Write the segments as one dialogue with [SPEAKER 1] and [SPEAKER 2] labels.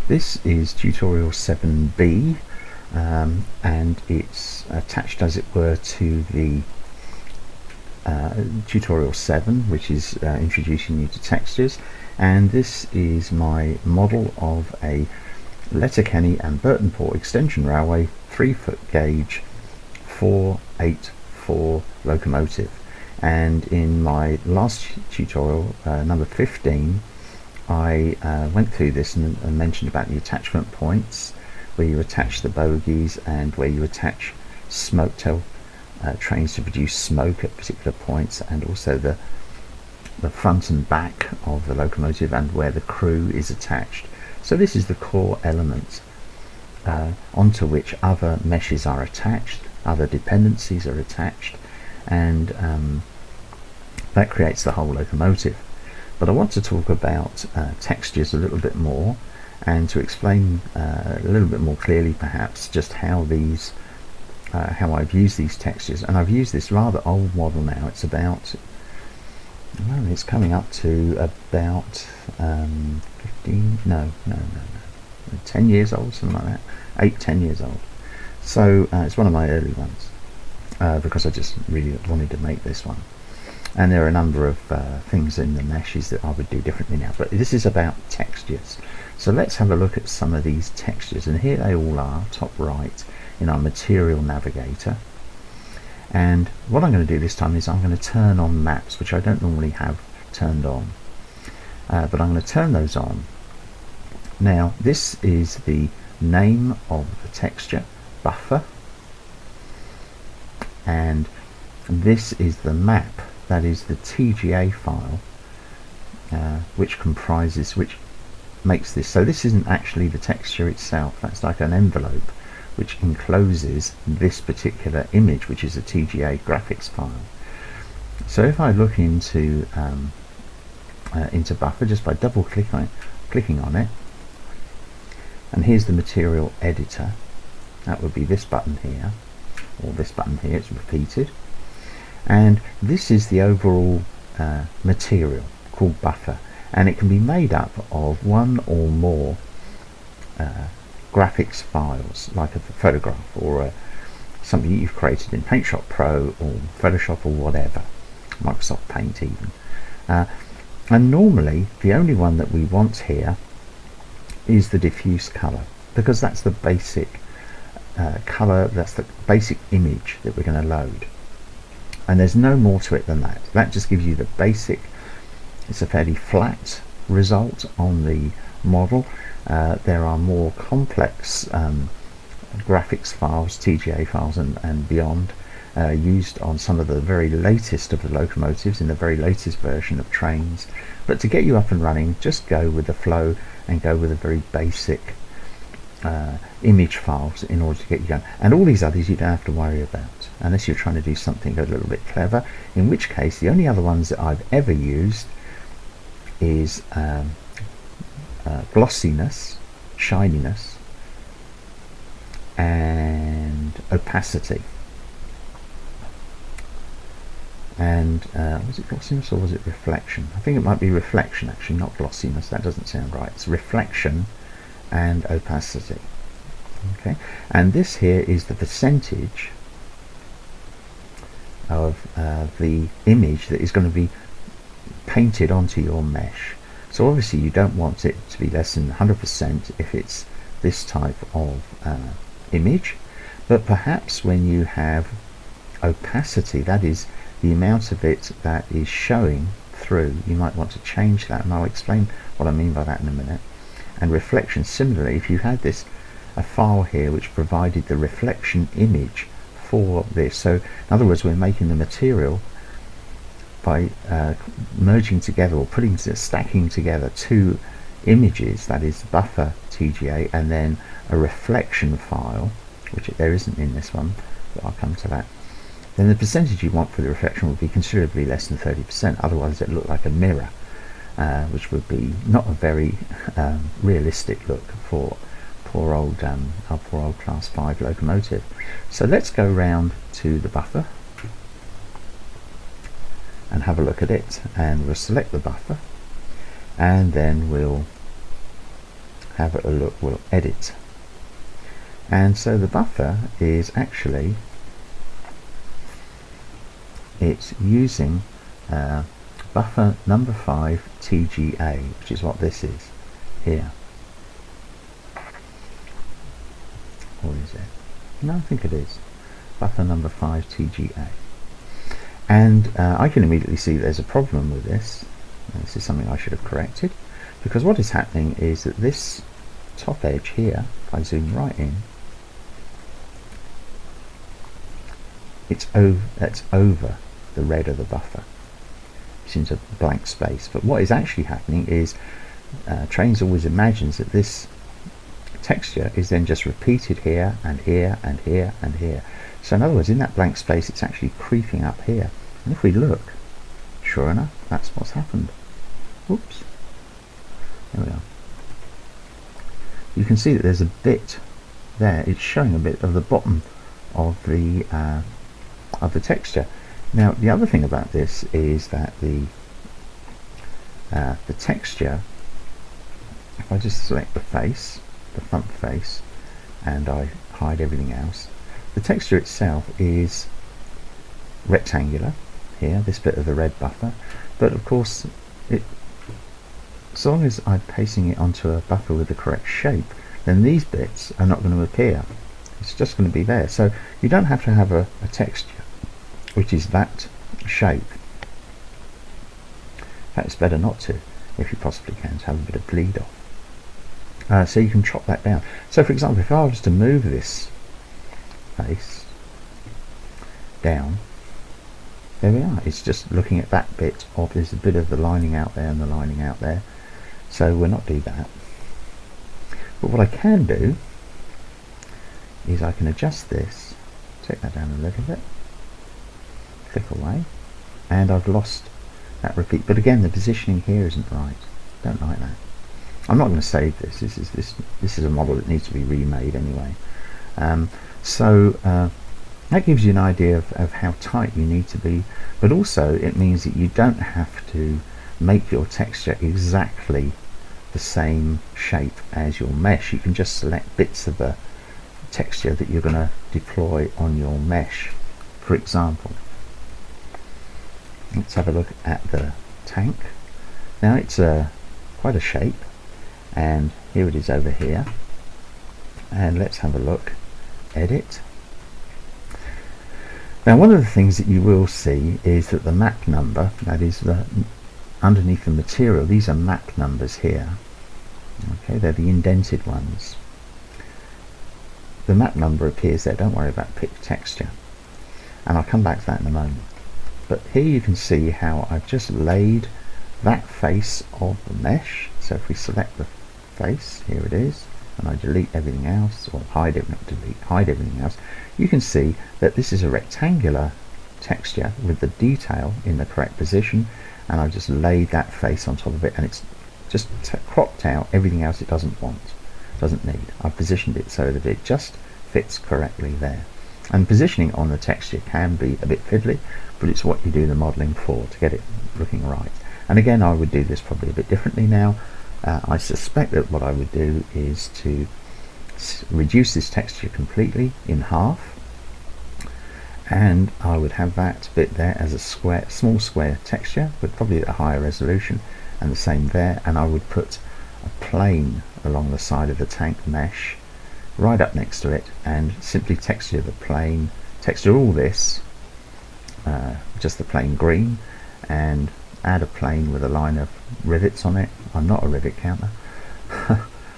[SPEAKER 1] This is tutorial 7b, and it's attached, as it were, to the tutorial 7, which is introducing you to textures. And this is my model of a Letterkenny and Burtonport extension railway 3-foot gauge 484 locomotive. And in my last tutorial, number 15, I went through this and mentioned about the attachment points, where you attach the bogies and where you attach smoke tail trains to produce smoke at particular points, and also the front and back of the locomotive and where the crew is attached. So this is the core element onto which other meshes are attached, other dependencies are attached, and that creates the whole locomotive. But I want to talk about textures a little bit more, and to explain a little bit more clearly perhaps just how these how I've used these textures. And I've used this rather old model now. It's about, well, it's coming up to about 10 years old, something like that, 8-10 years old. So it's one of my early ones, because I just really wanted to make this one. And there are a number of things in the meshes that I would do differently now, but this is about textures. So let's have a look at some of these textures, and here they all are, top right, in our material navigator. And what I'm going to do this time is I'm going to turn on maps, which I don't normally have turned on, but I'm going to turn those on. Now this is the name of the texture, buffer, and this is the map, that is the TGA file, which makes this. So this isn't actually the texture itself, that's like an envelope which encloses this particular image, which is a TGA graphics file. So if I look into buffer just by double clicking on it, and here's the material editor, that would be this button here, or this button here, it's repeated, and this is the overall material called buffer, and it can be made up of one or more graphics files, like a photograph or something you've created in Paint Shop Pro or Photoshop or whatever, Microsoft Paint even. And normally the only one that we want here is the diffuse color, because that's the basic color, that's the basic image that we're going to load. And there's no more to it than that. That just gives you the basic. It's a fairly flat result on the model. There are more complex graphics files, TGA files and beyond, used on some of the very latest of the locomotives in the very latest version of Trainz. But to get you up and running, just go with the flow and go with a very basic image files in order to get you going. And all these others you don't have to worry about, unless you're trying to do something a little bit clever, in which case the only other ones that I've ever used is glossiness, shininess, and opacity. And was it glossiness or was it reflection? I think it might be reflection actually, not glossiness. That doesn't sound right. It's reflection and opacity. Okay, and this here is the percentage of the image that is going to be painted onto your mesh. So obviously you don't want it to be less than 100% if it's this type of image, but perhaps when you have opacity, that is the amount of it that is showing through, you might want to change that, and I'll explain what I mean by that in a minute. And reflection, similarly, if you had a file here which provided the reflection image for this, so in other words, we're making the material by merging together or stacking together two images, that is buffer TGA and then a reflection file, which there isn't in this one, but I'll come to that. Then the percentage you want for the reflection would be considerably less than 30%, otherwise it would look like a mirror, which would be not a very realistic look for our poor old class 5 locomotive. So let's go round to the buffer and have a look at it, and we'll select the buffer, and then we'll have a look, we'll edit. And so the buffer is actually, it's using buffer number 5 TGA, which is what this is here. Or is it? No, I think it is. Buffer number 5 TGA. And I can immediately see there's a problem with this. This is something I should have corrected, because what is happening is that this top edge here, if I zoom right in, that's over the red of the buffer. It seems a blank space, but what is actually happening is Trainz always imagines that this texture is then just repeated here and here and here and here. So in other words, in that blank space, it's actually creeping up here. And if we look, sure enough, that's what's happened. Oops. There we are. You can see that there's a bit there. It's showing a bit of the bottom of the texture. Now, the other thing about this is that the texture, if I just select the face, the front face, and I hide everything else, the texture itself is rectangular here, this bit of the red buffer, but of course, as long as I'm pasting it onto a buffer with the correct shape, then these bits are not going to appear. It's just going to be there. So you don't have to have a texture which is that shape. In fact, it's better not to, if you possibly can, to have a bit of bleed off. So you can chop that down. So for example, if I was to move this face down, there we are. It's just looking at that bit of, there's a bit of the lining out there and the lining out there. So we'll not do that. But what I can do is I can adjust this, take that down a little bit, click away, and I've lost that repeat. But again, the positioning here isn't right. Don't like that. I'm not going to save this. This is a model that needs to be remade anyway. That gives you an idea of how tight you need to be, but also it means that you don't have to make your texture exactly the same shape as your mesh. You can just select bits of the texture that you're going to deploy on your mesh. For example, let's have a look at the tank. Now it's quite a shape, and here it is over here, and let's have a look. Edit. Now one of the things that you will see is that the map number, that is underneath the material, these are map numbers here. Okay, they're the indented ones. The map number appears there. Don't worry about pick texture, and I'll come back to that in a moment. But here you can see how I've just laid that face of the mesh. So if we select the face, here it is, and I delete everything else, or hide it, not delete, hide everything else, you can see that this is a rectangular texture with the detail in the correct position, and I've just laid that face on top of it, and it's just cropped out everything else it doesn't want, doesn't need. I've positioned it so that it just fits correctly there. And positioning on the texture can be a bit fiddly, but it's what you do the modeling for, to get it looking right. And again, I would do this probably a bit differently now. I suspect that what I would do is to reduce this texture completely in half, and I would have that bit there as a square, small square texture, but probably at a higher resolution, and the same there, and I would put a plane along the side of the tank mesh right up next to it, and simply texture the plane, texture all this, just the plain green, and add a plane with a line of rivets on it. I'm not a rivet counter,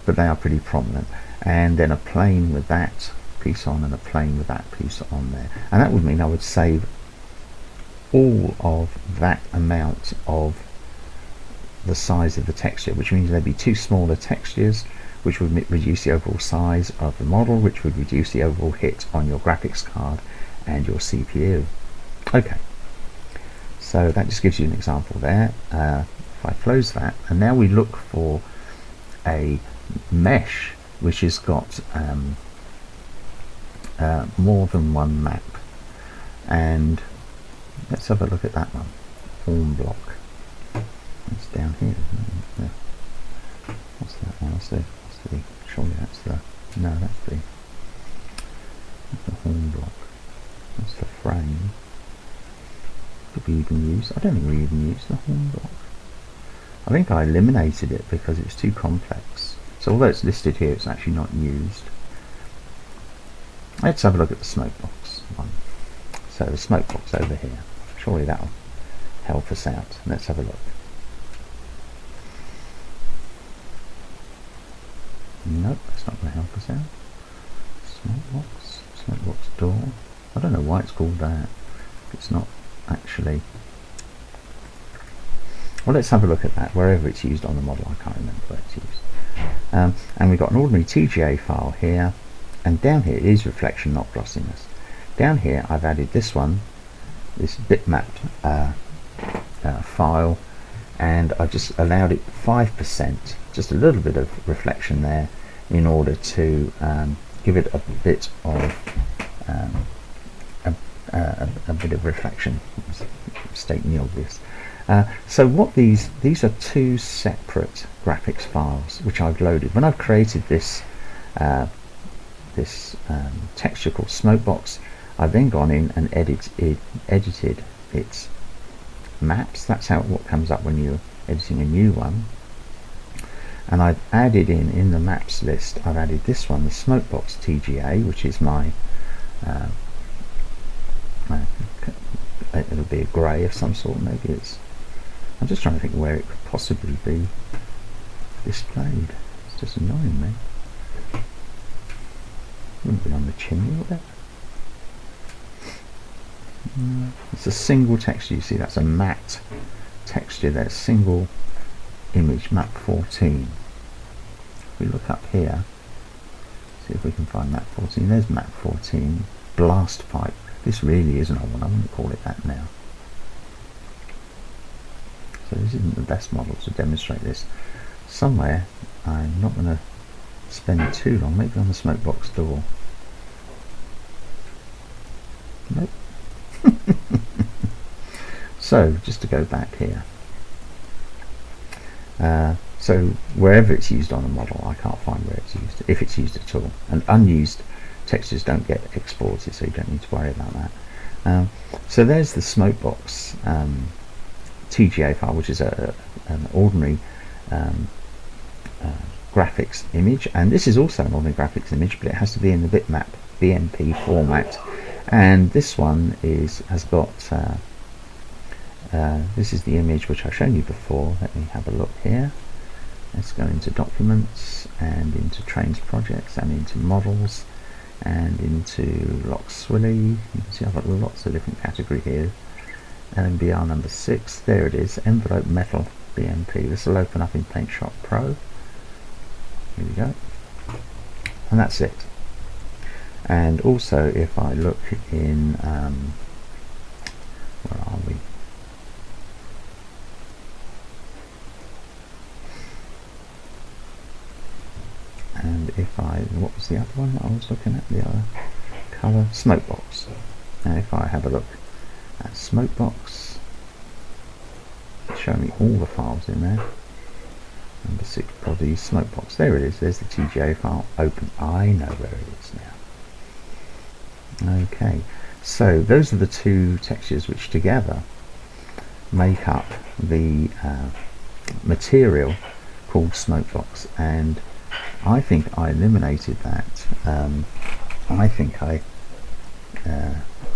[SPEAKER 1] but they are pretty prominent. And then a plane with that piece on, and a plane with that piece on there. And that would mean I would save all of that amount of the size of the texture, which means there'd be two smaller textures, which would reduce the overall size of the model, which would reduce the overall hit on your graphics card and your CPU. Okay. So that just gives you an example there. If I close that, and now we look for a mesh which has got more than one map, and let's have a look at that one. Form block. It's down here, isn't it? Yeah. What's that one? What's the we even used. I don't think we even used the horn block. I think I eliminated it because it was too complex. So although it's listed here, it's actually not used. Let's have a look at the Smokebox one. So the Smokebox over here. Surely that'll help us out. Let's have a look. Nope, that's not going to help us out. Smokebox door. I don't know why it's called that. It's not actually. Well, let's have a look at that. Wherever it's used on the model, I can't remember where it's used. And we've got an ordinary TGA file here, and down here it is reflection, not glossiness. Down here I've added this one, this bitmap file, and I've just allowed it 5%, just a little bit of reflection there, in order to give it a bit of a bit of reflection, stating the obvious. So what these are two separate graphics files which I've loaded. When I've created this texture called Smokebox, I've then gone in and edited its maps. That's what comes up when you're editing a new one. And I've added in the maps list, I've added this one, the Smokebox TGA, which is my it'll be a grey of some sort. Maybe it's, I'm just trying to think where it could possibly be displayed. It's just annoying me. Wouldn't be on the chimney, would it? It's a single texture. You see, that's a matte texture there, single image, map 14. If we look up here, see if we can find map 14. There's map 14, blast pipe. This really isn't a one, I wouldn't call it that now. So this isn't the best model to demonstrate this. Somewhere, I'm not going to spend too long, maybe on the Smokebox door. Nope. So, just to go back here. So, wherever it's used on a model, I can't find where it's used, if it's used at all. And unused textures don't get exported, so you don't need to worry about that. So there's the Smokebox TGA file, which is an ordinary graphics image, and this is also an ordinary graphics image, but it has to be in the bitmap BMP format. And this one has got this is the image which I've shown you before. Let me have a look here. Let's go into documents and into Trainz projects and into models and into Lockswilly. You can see I've got lots of different category here. LMBR number 6, there it is, envelope metal BMP. This will open up in PaintShop Pro. Here we go, and that's it. And also, if I look in where are we? And if what was the other one that I was looking at? The other colour, Smokebox. Now if I have a look at Smokebox, show me all the files in there. Number 6 body Smokebox. There it is. There's the TGA file. Open. I know where it is now. Okay, so those are the two textures which together make up the material called Smokebox, and I think I eliminated that. I think I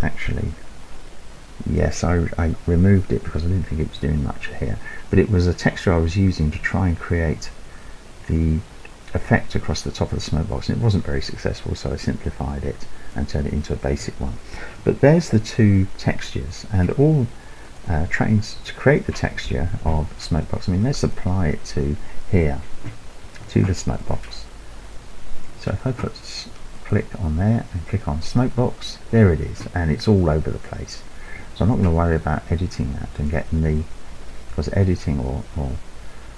[SPEAKER 1] actually, yes, I removed it because I didn't think it was doing much here, but it was a texture I was using to try and create the effect across the top of the Smokebox, and it wasn't very successful, so I simplified it and turned it into a basic one. But there's the two textures, and all Trainz to create the texture of Smokebox. I mean, let's apply it to here, to the Smokebox. So if I click on there and click on Smokebox, there it is, and it's all over the place. So I'm not going to worry about editing that and getting because editing or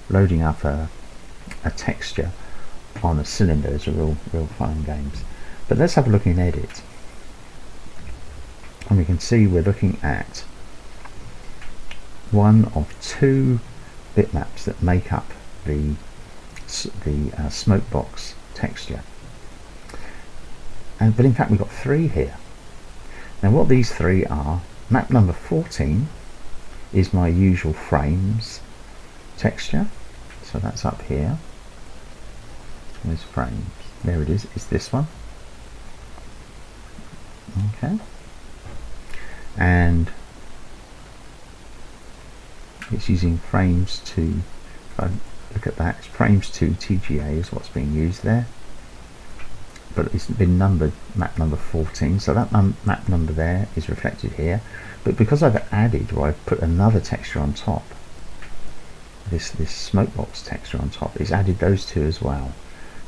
[SPEAKER 1] loading up a texture on a cylinder is a real fun and games. But let's have a look in Edit, and we can see we're looking at one of two bitmaps that make up the Smokebox texture. But in fact we've got three here. Now what these three are: map number 14, is my usual frames texture. So that's up here. There's frames. There it is. It's this one. Okay. And it's using frames 2. If I look at that, it's frames 2 TGA is what's being used there. But it's been numbered map number 14, so that map number there is reflected here. But because I've added, or I've put another texture on top, this Smokebox texture on top, it's added those two as well.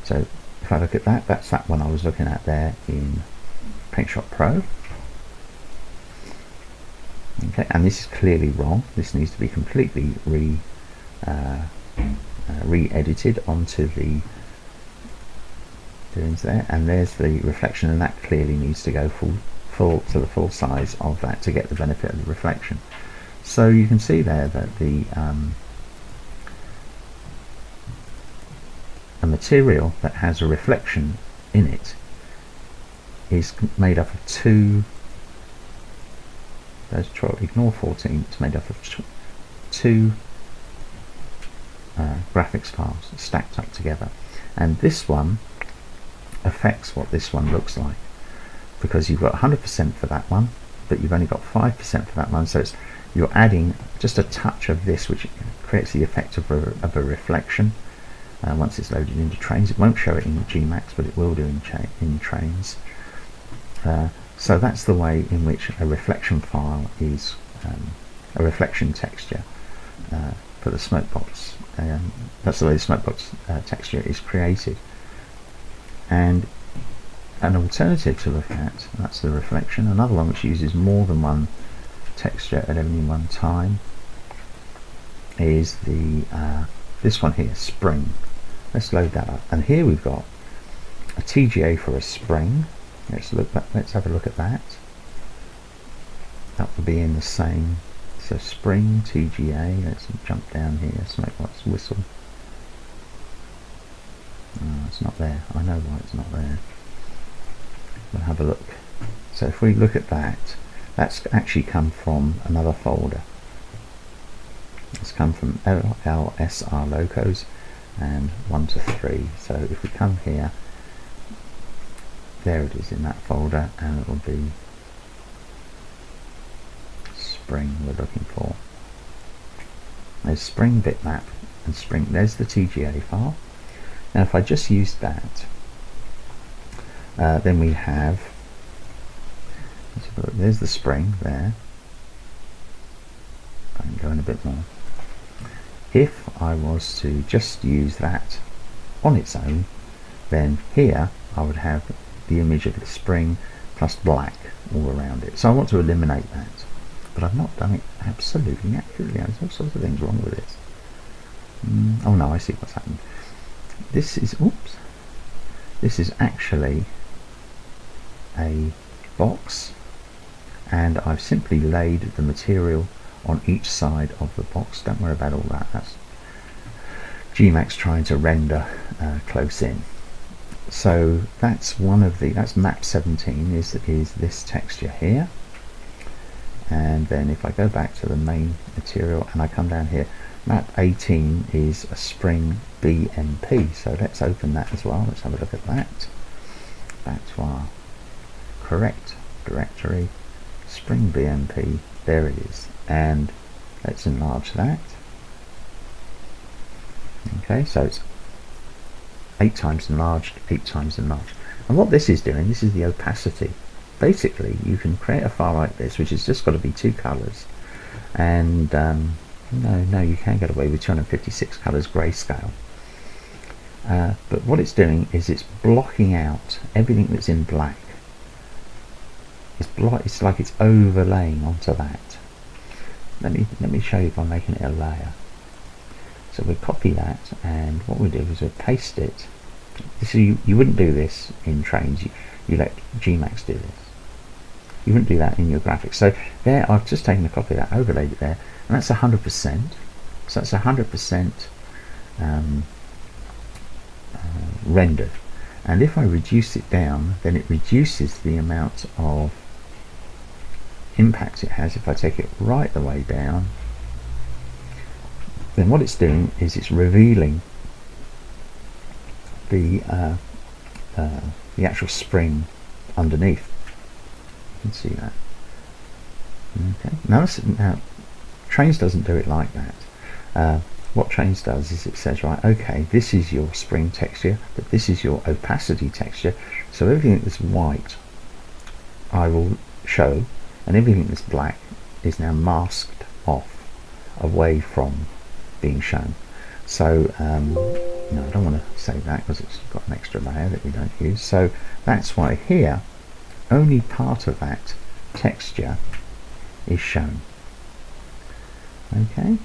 [SPEAKER 1] So if I look at that, that's that one I was looking at there in PaintShop Pro. Okay, and this is clearly wrong. This needs to be completely re-edited onto the doings there, and there's the reflection, and that clearly needs to go full to the full size of that to get the benefit of the reflection. So you can see there that the a material that has a reflection in it is made up of two. There's 12. Ignore 14. It's made up of two graphics files stacked up together, and this one affects what this one looks like, because you've got 100% for that one, but you've only got 5% for that one. So it's, you're adding just a touch of this, which creates the effect of a reflection. Once it's loaded into Trainz, it won't show it in Gmax, but it will do in Trainz. So that's the way in which a reflection file is a reflection texture for the Smokebox. That's the way the Smokebox texture is created. And an alternative to look at, that's the reflection. Another one which uses more than one texture at any one time is the this one here, spring. Let's load that up, and here we've got a TGA for a spring. Let's have a look at that. That will be in the same. So spring TGA. Let's jump down here. Smokebox whistle. Oh, it's not there. I know why it's not there. We'll have a look. So if we look at that, that's actually come from another folder. It's come from LSR locos and 1 to 3. So if we come here, there it is in that folder, and it will be spring we're looking for. There's spring bitmap and spring. There's the TGA file. Now if I just use that, then we have, there's the spring there. I can go in a bit more. If I was to just use that on its own, then here I would have the image of the spring plus black all around it. So I want to eliminate that, but I've not done it absolutely accurately. There's all sorts of things wrong with this. Oh no, I see what's happened. This is, oops, this is actually a box, and I've simply laid the material on each side of the box. Don't worry about all that. That's Gmax trying to render close in. So that's one of the, that's map 17 is this texture here. And then if I go back to the main material and I come down here, map 18 is a spring BMP. So let's open that as well. Let's have a look at that. Back to our correct directory, spring BMP. There it is. And let's enlarge that. Okay, so it's 8 times enlarged, 8 times enlarged. And what this is doing, this is the opacity. Basically, you can create a file like this, which has just got to be 2 colors. And no, you can get away with 256 colors grayscale. But what it's doing is it's blocking out everything that's in black. It's like it's overlaying onto that. Let me show you by making it a layer. So we copy that, and what we do is we paste it. So you wouldn't do this in Trainz. You let Gmax do this. You wouldn't do that in your graphics. So there, I've just taken a copy of that, overlaid it there, and that's 100%. So that's 100% rendered. And if I reduce it down, then it reduces the amount of impact it has. If I take it right the way down, then what it's doing is it's revealing the actual spring underneath. You can see that. Okay. Now Trainz doesn't do it like that. What Trainz does is it says, right, okay, this is your spring texture, but this is your opacity texture. So everything that's white I will show, and everything that's black is now masked off, away from being shown. So no, I don't want to save that because it's got an extra layer that we don't use. So that's why here only part of that texture is shown. Okay,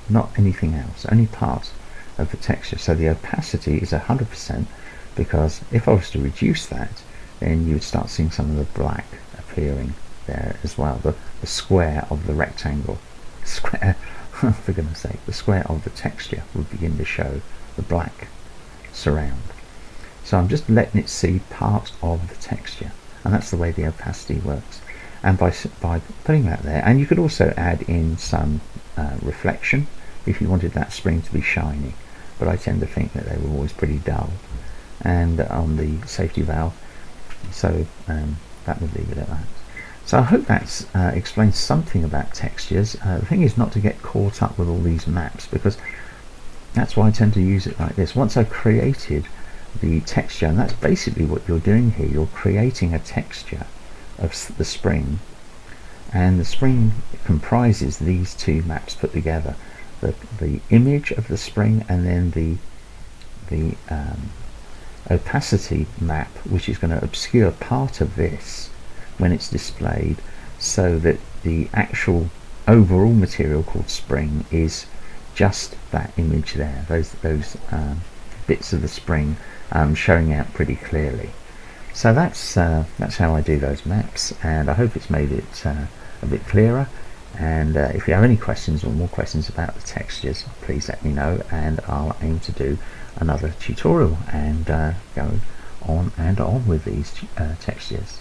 [SPEAKER 1] not anything else, only part of the texture. So the opacity is 100%, because if I was to reduce that, then you would start seeing some of the black appearing there as well. The square of the rectangle, square, for goodness sake, the square of the texture would begin to show the black surround. So I'm just letting it see part of the texture, and that's the way the opacity works. And by putting that there, and you could also add in some reflection if you wanted that spring to be shiny, but I tend to think that they were always pretty dull and on the safety valve, so that would leave it at that. So I hope that's explains something about textures. The thing is not to get caught up with all these maps, because that's why I tend to use it like this. Once I've created the texture, and that's basically what you're doing here, you're creating a texture of the spring, and the spring comprises these two maps put together, the image of the spring and then the opacity map, which is going to obscure part of this when it's displayed, so that the actual overall material called spring is just that image there, those bits of the spring showing out pretty clearly. So that's how I do those maps, and I hope it's made it a bit clearer. And if you have any questions or more questions about the textures, please let me know, and I'll aim to do another tutorial and go on and on with these textures.